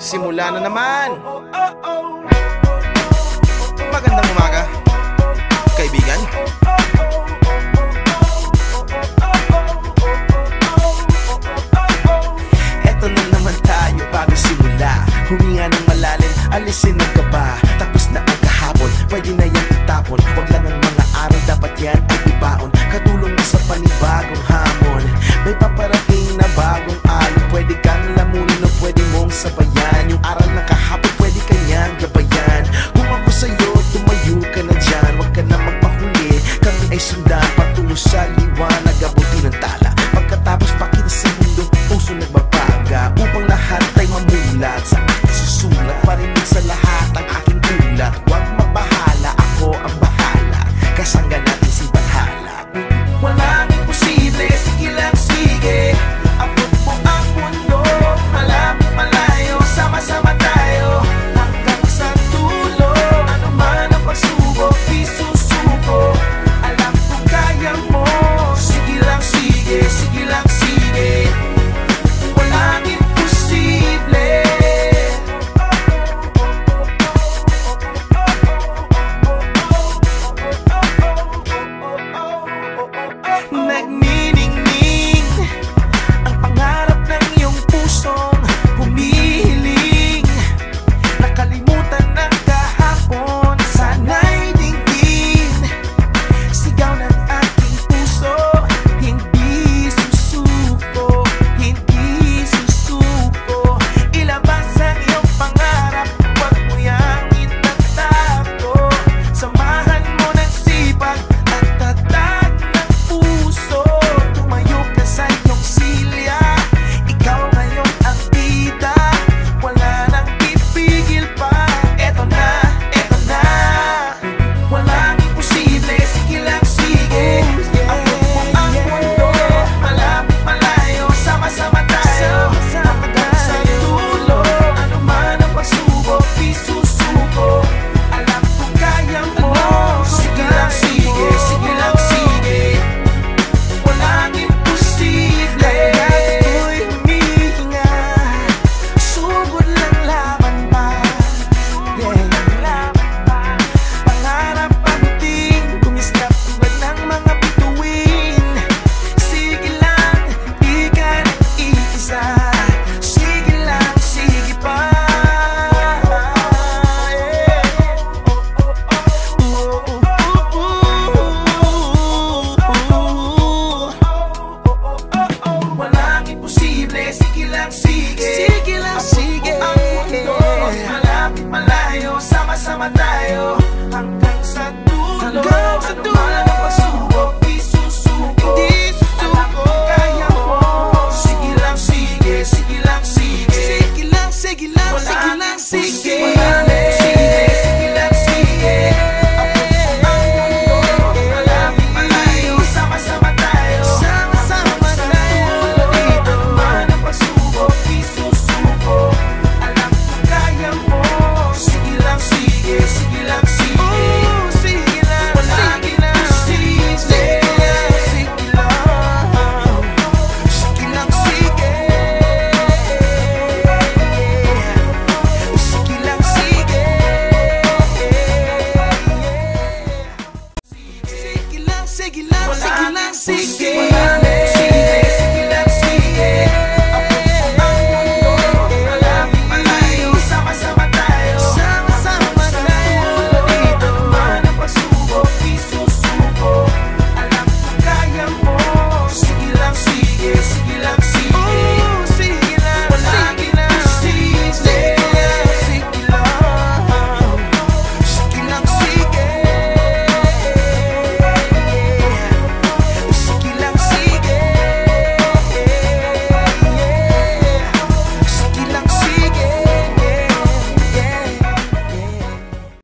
Simula na naman. Magandang umaga, kaibigan. Eto na naman tayo bago simula. Huminga ng malalim, alisin ang kaba. Tapos na ang kahapon, pwede na yan itapon. Huwag lang ang mga araw, dapat yan ay ibaon. Katulong mo sa panibagong hamon. May paparating na bagong alon. Pwede kang lamunin o pwede mong sabayan. Yung araw